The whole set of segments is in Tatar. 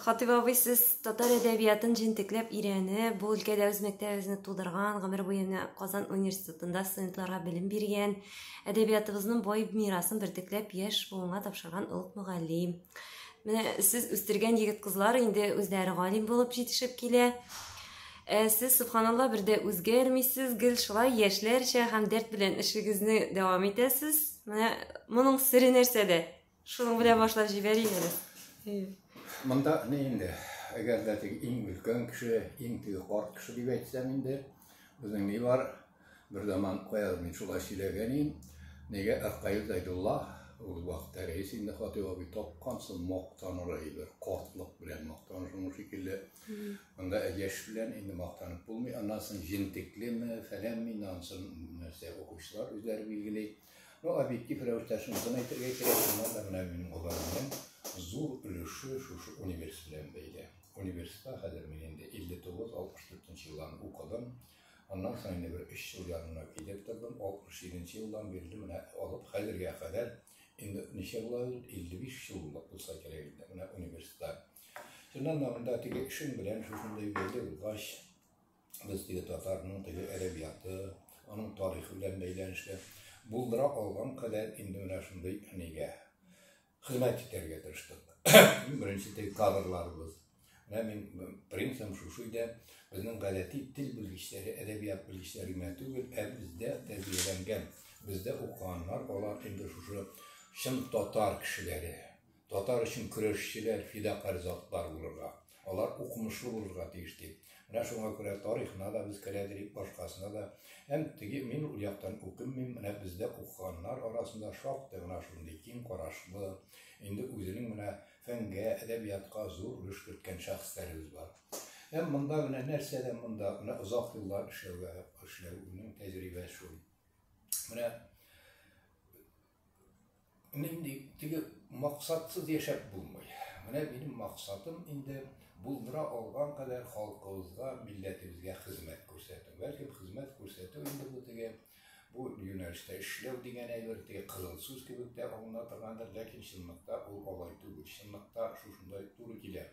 Хатип абый, сіз татар әдәбиятын җентекләп өйрәнеп, бу өлкәдә үз мәктәбегезне тудырган, гомер буена Казан университетында студентларга белем биргән, әдәбиятыбызның бай мирасын бертекләп яшь буынга тапшырган олуг мөгаллим. Менә сез үстергән егет-кызлар инде үзләре галим булып җитешеп килә. Сез, субханалла, бердә үзгәрмисез, гел шулай яшьләрчә һәм дәрт белән эшегезне дәвам итәсез. Менә моның сире нәрсәдә? Шуның белән башлап җибәрик. Монда не инде, әгәр дә иң өлкән кеше, иң карт кеше дип әйтсәм инде, безнең ни бар, бер заман каяр мин шулай сөйләгән идем, нигә Әккәй Зәйдулла, ул вакытта рәис инде Хатип абый тапкансын, мактаныр бер картлык белән мактаныр шуның шикелле. Монда яшь белән инде мактанып булмый, аннан соң җентеклеме, фәләнме, аннан соң нәрсә укучылар үзләре билгели. Объектив рәвештә шуны әйтергә кирәк, монда менә минем угылым зур өлеше шушы университет белән бәйле. Университетта хәзер мин инде 59-64 елларны укыдым. Аннан соң инде бер 3 ел янына килеп тордым. 67 елдан бирле менә алып хәзергә кадәр инде ничә була? 55 ел булса кирәк инде менә университетта. Шуннан монда теге эшем белән шушындай бәйле булгач, без теге татарның теге әдәбияты, аның тарихы белән бәйләнешле булдыра алган кадәр инде менә шундый нигә хезмәт итәргә тырыштык. Беренче теге кадрларыбыз. Менә мин принципым шушы иде, безнең гадәти тел белгечләре, әдәбият белгечләре генә түгел, бездә тәрбияләнгән, бездә укыганнар, алар инде шушы чын татар кешеләре, татар өчен көрәшчеләр, фидакарь затлар булырга, алар укымышлы булырга тиеш дип. Менә шуңа күрә тарихына да без керәдик, башкасына да. Һәм теге мин ул яктан укымыйм, менә бездә укыганнар арасында шактый гына шундый киң карашлы, инде үзенең менә фәнгә, әдәбиятка зур өлеш керткән шәхесләребез бар. Һәм монда менә нәрсәдә монда менә озак еллар эшләүнең тәҗрибәсе шул. Менә инде теге максатсыз яшәп булмый. Менә минем максатым инде булдыра алган кадәр халкыбызга, милләтебезгә хезмәт күрсәтү. Бәлки хезмәт күрсәтү инде бу теге бу юнәлештә эшләү дигән әйбер теге кызыл сүз кебек тә аңлана торгандыр, ләкин чынлыкта ул алай түгел. Чынлыкта шушындай туры килә.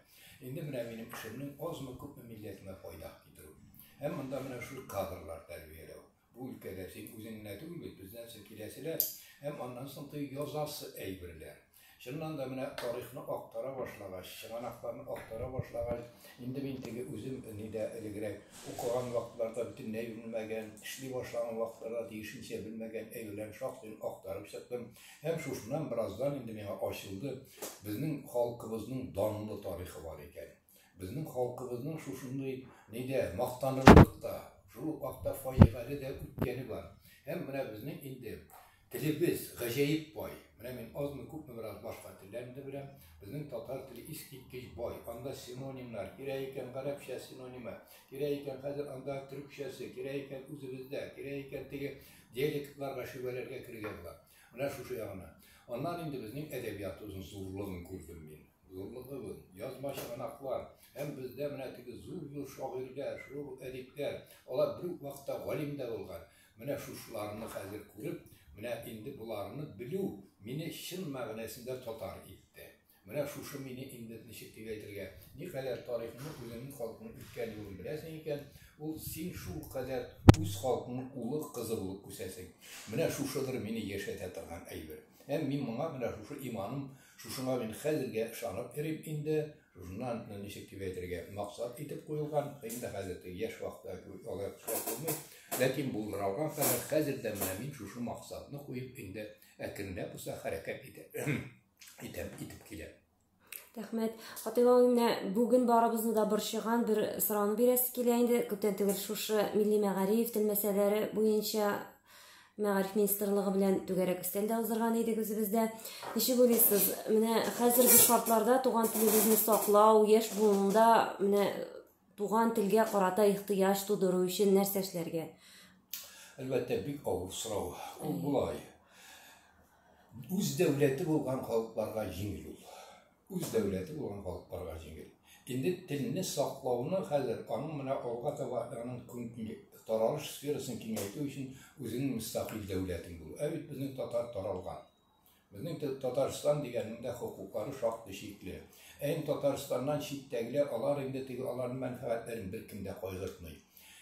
Инде менә минем эшемнең азмы күпме милләтемә файда китерү. Һәм монда менә шу кадрлар тәрбияләү. Бу өлкәдә син үзең генә түгел, бездән соң киләселәр, һәм аннан соң язасы әйберләр. Шуннан да менә тарихны актара башлагач, чыганакларны актара башлагач, инде мин теге үзем нидә элегрәк укыган вакытларда бөтенләй белмәгән, эшли башлаган вакытларда тиешенчә белмәгән әйберләрне шактый актарып чыктым. Һәм шушыннан бераздан инде миңа ачылды, безнең халкыбызның данлы тарихы бар икән. Безнең халкыбызның шушындай нидә мактанырлык та, шул вакытта фаҗигале дә үткәне бар. Һәм менә безнең инде телебез гаҗәеп бай. Менә мин азмы күпме бераз башка телләрне беләм. Безнең татар теле искиткеч бай. Анда синонимнар, кирәк икән гарәпчә синонимы, кирәк икән хәзер анда төркчәсе, кирәк икән үзебездә, кирәк икән теге диалектларга, шигырьләргә кергә була. Менә шушы ягына. Аннан инде безнең әдәбиятыбызның зурлыгын күрдем мин. Зурлыгы, язма чыганаклар. Һәм бездә менә теге зур шагыйрьләр, зур әдипләр, алар бер вакытта галим дә булган. Менә шушыларны хәзер күреп, менә инде буларны белү мине чын мәгънәсендә татар итте. Менә шушы мине инде ничек дип әйтергә, никадәр тарихны үзенең халкының үткән юлын беләсең икән, ул син шул кадәр үз халкының улы кызы булып үсәсең. Менә шушыдыр мине яшәтә торган әйбер. Һәм мин моңа менә шушы иманым, шушыңа мин хәзергә ышанып йөрим инде. Шуннан ничек дип әйтергә, максат итеп куелган, инде хәзер яшь вакытта алай эшләп булмый. Ләкин булдыралган кадәр хәзердә менә мин шушы максатны куеп инде әкренләп булса хәрәкәт итеп килә. Рәхмәт. Хатип абый, менә бүген барыбызны да борчыган бер сорауны бирәсе килә инде. Күптән түгел шушы милли мәгариф, тел мәсьәләләре буенча Мәгариф министрлыгы белән түгәрәк өстәл дә уздырган идек үзебездә. Ничек уйлыйсыз, менә хәзерге шартларда туган телебезне саклау, яшь буында менә туган телгә карата ихтыяҗ тудыру өчен нәрсә эшләргә? Әлбәттә, бик авыр сорау. Ул булай. Үз дәүләте булган халыкларга җиңел ул. Үз дәүләте булган халыкларга җиңел. Инде телне саклауны хәзер аның менә алга таба аның таралыш сферасын киңәйтү өчен үзенең мөстәкыйль дәүләтен булу. Бит безнең татар таралган. Безнең Татарстан дигәннең дә хукуклары шактый чикле. Татарстаннан читтәгеләр алар инде теге аларның мәнфәгатьләрен беркем дә кайгыртмый.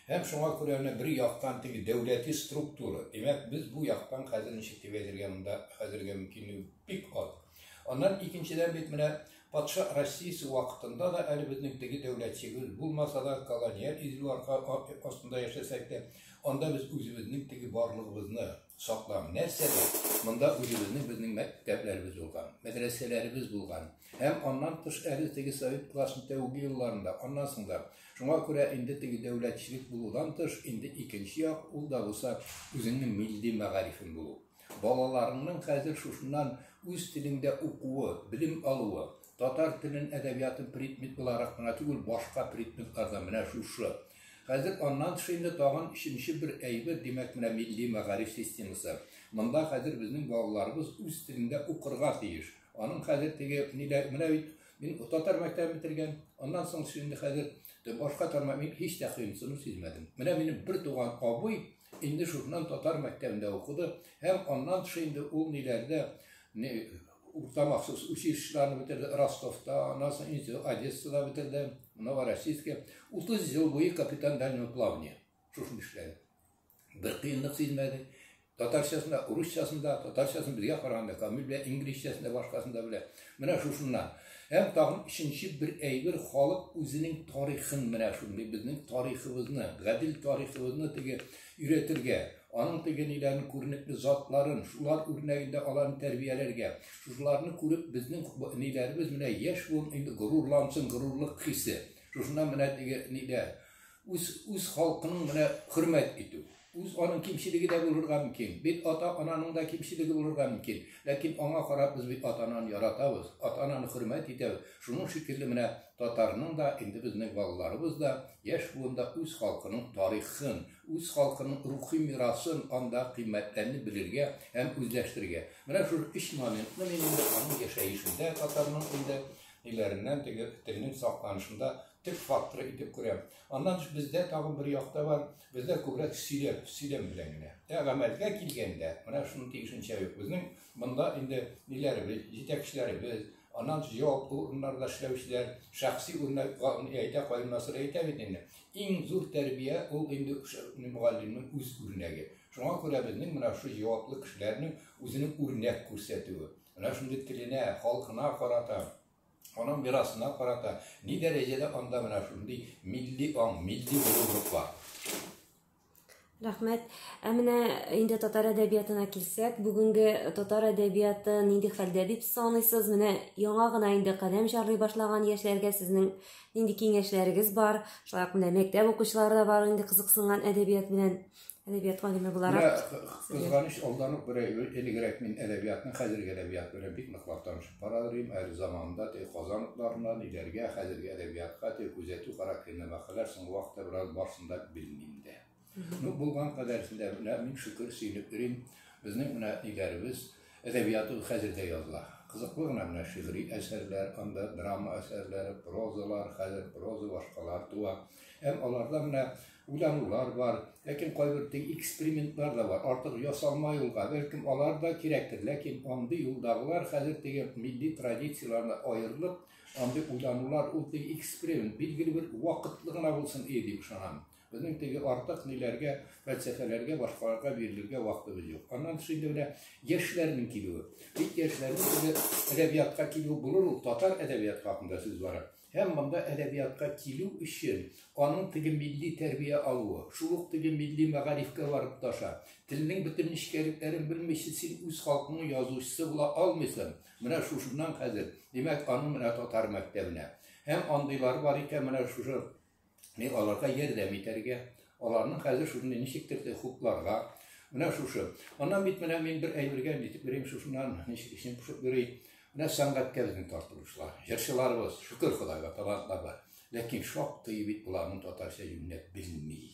Һәм шуңа күрә бер яктан теге дәүләти структура. Димәк, без бу яктан хәзер ничек дип әйтергә монда хәзергә мөмкинлеге бик аз. Аннан икенчедән бит менә патша Россиясе вакытында да әле безнең теге дәүләтчегез булмаса да колониаль изгеләр астында яшәсәк тә, анда без үзебезнең теге барлыгыбызны саклап, нәрсәдә? Монда үзебезнең мәктәпләребез булган, мәдрәсәләребез булган. Һәм аннан тыш әле теге совет классын тәүге елларында, аннан соң да шуңа күрә инде теге дәүләтчелек булудан тыш, инде икенче як ул да булса үзеңнең милли мәгарифең булу. Балаларыңның хәзер шушыннан үз телендә укуы, билим алуы, татар телен әдәбиятын предмет буларак кына түгел, башка предметларда менә шушы. Хәзер аннан тыш инде тагын икенче бер әйбер, димәк, менә милли мәгариф системасы. Монда хәзер безнең балаларыбыз үз телендә укырга тиеш. Аның хәзер теге менә бит мин татар мәктәбен бетергән, аннан соң инде хәзер башка тармак мин һич тә кыйнсыну сизмәдем. Менә минем бер туган абый инде шуннан татар мәктәбендә укыды, һәм аннан тыш инде ул ниләрдә урта махсус училищеларны бетерде, Ростовта, аннан соң Одессада бетерде, Новороссийскә. 30 ел буе капитан дальнего плавания. Шушын эшләде. Бер кыенлык сизмәде. Татарчасында, урысчасында, татарчасын безгә караганда, камил белә, инглизчәсендә, башкасында белә. Менә шушыннан. Һәм тагын икенче бер әйбер халык үзенең тарихын, менә шундый безнең тарихыбызны, гадил тарихыбызны теге өйрәтергә, аның теге ниләрне күренекле затларын, шулар үрнәгендә аларны тәрбияләргә, шуларны күреп безнең ниләребез менә яшь булып инде горурлансın, горурлык хисе. Шушыннан менә теге ниләр үз халкының менә хөрмәт итү. Үз аның кимчелеге дә булырга мөмкин. Бит ата-ананың да кимчелеге булырга мөмкин. Ләкин аңа карап без бит ата-ананы яратабыз, ата-ананы хөрмәт итәбез. Шуның шикелле менә татарның да инде безнең балаларыбыз да яшь буында үз халкының тарихын, үз халкының рухи мирасын анда кыйммәтләрне белергә һәм үзләштерергә. Менә шу 3 моментны мин инде аның яшәешендә татарның инде ниләреннән теге телнең сакланышында төп фактор итеп күрәм. Аннан бездә тагын бер якта бар, бездә күбрәк сөйләм белән генә. Гамәлгә килгәндә, менә шуның тиешенчә юк. Безнең монда инде ниләребез, җитәкчеләребез, аннан җавап урыннарда эшләүчеләр, шәхси әйтә кайнасыр әйтә бит инде. Иң зур тәрбия ул инде мөгаллимнең үз үрнәге. Шуңа күрә безнең менә шу җаваплы кешеләрнең үзенең үрнәк күрсәтүе. Менә шундый теленә, халкына карата, аның мирасына карата ни дәрәҗәдә анда менә шундый милли аң, милли горурлык бар. Рәхмәт. Менә инде татар әдәбиятына килсәк, бүгенге татар әдәбияты нинди хәлдә дип саныйсыз? Менә яңа гына инде каләм җырлый башлаган яшьләргә сезнең нинди киңәшләрегез бар? Шулай ук менә мәктәп укучылары да бар инде кызыксынган әдәбият белән. Әдәбият галиме буларак. Кызганыч алданып бер элегрәк мин әдәбиятның хәзерге әдәбият белән бик ныклап танышып барадым. Әле заманда Казанлардан иләргә хәзерге әдәбиятка күзәтү характерлы мәкаләләр соңгы вакытта бераз барсында белмим дә. Булган кадәрсендә мин шөкер сөйләп йөрим. Безнең менә иләребез әдәбияты хәзердә языла. Кызыклы гына менә шигъри әсәрләр, анда драма әсәрләре, прозалар, хәзер проза башкалар туа. Һәм аларда менә уйланулар бар, ләкин кайбер экспериментлар да бар. Артык ясалма юлга, бәлкем алар да кирәктер, ләкин андый юлдагылар хәзер теге милли традицияларны аерылып, андый уйланулар, ул теге эксперимент билгеле бер вакытлы гына булсын дип ышанам. Безнең теге артык ниләргә, фәлсәфәләргә, башкаларга бирелергә вакытыбыз юк. Аннан тыш инде менә яшьләрнең килүе. Бит яшьләрнең әдәбиятка килүе булыр, ул татар әдәбият хакында сүз бара. Һәм монда әдәбиятка килү өчен аның теге милли тәрбия алуы, шул ук теге милли мәгарифкә барып таша. Телнең бөтен нечкәлекләрен белмичә син үз халкының язучысы була алмыйсың. Менә шушыннан хәзер, димәк, аның менә татар мәктәбенә. Һәм андыйлар бар икән менә шушы мен аларга ярдәм итәргә, аларның хәзер шуны ничектер хукукларга, менә шушы. Аннан бит менә мин бер әйбергә әйтеп бирәм, шушыннан ничек ишен пушып бирәм. Менә сәнгатькә безнең тартылышлар, җырчыларыбыз, шөкер Худайга, талантлар бар. Ләкин шактый бит буларның татарча юнәп белми.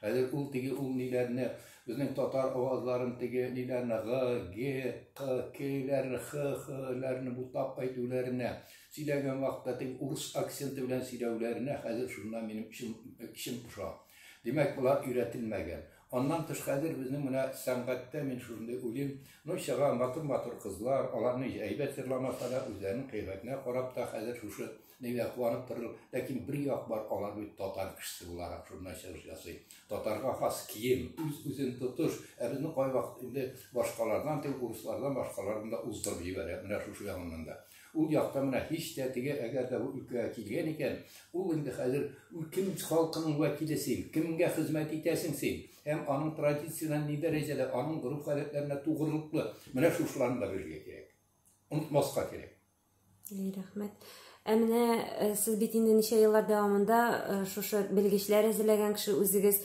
Хәзер ул теге ул ниләрне, безнең татар авазларын теге ниләрне г, г, q, k-ләрне, х-ләрне бутап әйтүләренә, сөйләгән вакытта теге урыс акценты белән сөйләүләренә хәзер шуннан минем ичим пуша. Димәк, булар өйрәтелмәгән. Ondan tыш хәзер безнең менә сәнгатьтә мин шундый уйлыйм, ну чыга матур кызлар, аларны әйбәт җырламаса да үзләренең кыйбатенә карап та хәзер шушы нигә куанып торыр. Ләкин бер як бар, алар бит татар кешесе буларак шунда чыгыш ясый. Татарга хас кием, үзен тотыш, безнең кайвакыт инде башкалардан, урыслардан башкалардан да уздырып җибәрә. Менә шушы ягыннан да. Ул якта менә һич тә теге әгәр дә бу өлкәгә килгән икән, ул инде хәзер кем халкының вәкиле син, кемгә хезмәт итәсең син? Һәм аның традициянән ни дәрәҗәдә, аның гореф гадәтләренә тугрылыклы, менә шушыларны да белергә кирәк. Онытмаска кирәк. Рәхмәт. Менә сез бит инде ничә еллар дәвамында шушы белгечләр әзерләгән кеше үзегез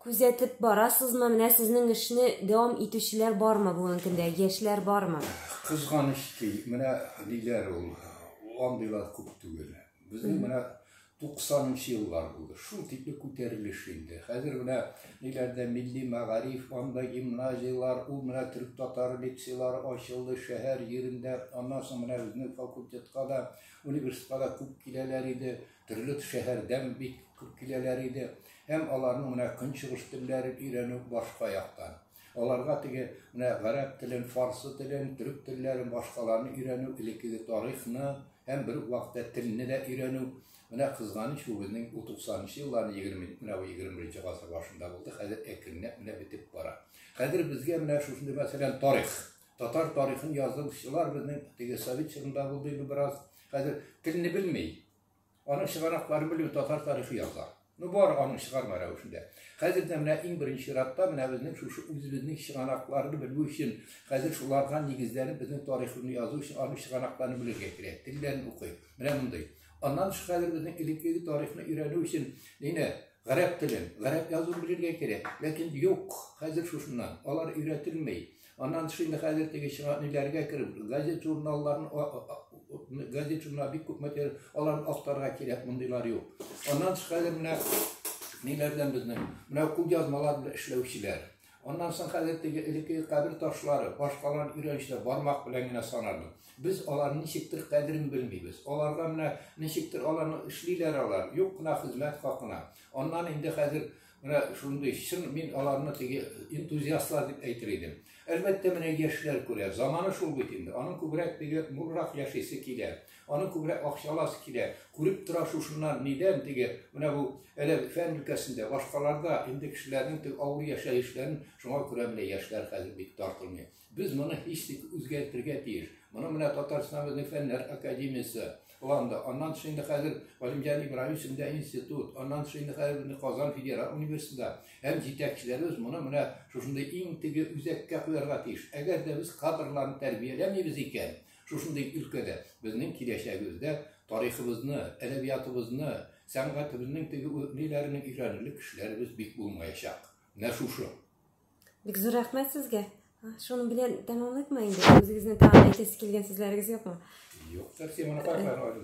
күзәтеп барасызмы? Менә сезнең эшне дәвам итүчеләр бармы бүгенге көндә? Яшьләр бармы? Кызганыч ки, менә ниләр ул, андыйлар күп түгел. Безнең менә 90-нчы еллар булды. Шул тикле күтәрелеш инде. Хәзер менә ниләрдә милли мәгариф, анда гимназиялар, ул менә төрек татар лицейлары ачылды шәһәр җирендә. Аннан соң менә безнең факультетка да, университетка да күп киләләр иде. Төрле шәһәрдән бик күп киләләр иде. Һәм аларның менә көнчыгыш телләрен өйрәнү башка яктан. Аларга теге менә гарәп телен, фарсы телен, төрек телләрен, башкаларны өйрәнү, элеккеге тарихны һәм бер вакытта телне дә өйрәнү. Менә кызганыч ул безнең 90-нчы елларның 21-нче гасыр башында булды. Хәзер әкренләп менә бетеп бара. Хәзер безгә менә шундый мәсәлән тарих, татар тарихын язучылар безнең теге совет чорында булды бераз. Хәзер телне белми. Аның чыганакларын белү татар тарихы яза. Ну бар аның чыгарма рәвешендә. Хәзер дә менә иң беренче чиратта менә безнең шушы үзебезнең чыганакларны белү өчен, хәзер шуларга нигезләнеп безнең тарихны язу өчен аның чыганакларны белергә кирәк. Телләрне укый. Менә мондай. Аннан хәзер безнең элеккеге тарихны өйрәнү өчен инде гарәп телен, гарәп язуын белергә кирәк. Ләкин юк, хәзер шушыннан алар өйрәтелмәй. Аннан инде хәзер теге чыганакларга кереп, газет журналларны газет журнал бик күп материал аларны актарга кирәк, мондыйлар юк. Аннан хәзер менә ниләрдән безнең менә күп язмалар белән эшләүчеләр. Ondan soň хәзер теге элекке кабер ташлары, башкалар өйрәнүчеләр бармак белән генә санарлык. Без аларны ничектер кадерен белмибез. Аларга менә ничектер аларны эшлиләр алар. Юк кына хезмәт хакына. Аннан инде хәзер менә шундый чын мин аларны теге энтузиастлар дип әйтер идем. Әлбәттә менә яшьләр күрә. Заманы шул бит инде. Аның күбрәк теге муррак яшисе килә. Аның күбрәк акчаласы килә. Күреп тора шушыннан нидән теге менә бу әле фән өлкәсендә башкаларда инде кешеләрнең теге авыр яшәешләрен шуңа күрә менә яшьләр хәзер бик тартылмый. Без моны һич үзгәртергә тиеш. Моны менә Татарстан фәннәр академиясе Оланда, аннан шунда хәзер Валимҗан Ибраһимович институт, аннан шунда хәзер Казан федераль университеты һәм җитәкчеләребез моны менә шушында иң теге үзәккә куярга тиеш. Әгәр дә без кадрларны тәрбияләмибез икән, шушындый өлкәдә безнең киләчәгебездә тарихыбызны, әдәбиятыбызны, сәнгатебезнең теге ниләренең өйрәнерлек кешеләребез бик булмаячак. Менә шушы. Бик зур рәхмәт сезгә. Шуның белән тәмамлыйкмы инде? Үзегезне тәмамлайтып килгән сүзләрегез юкмы? Yok, tabii ki bana fark var.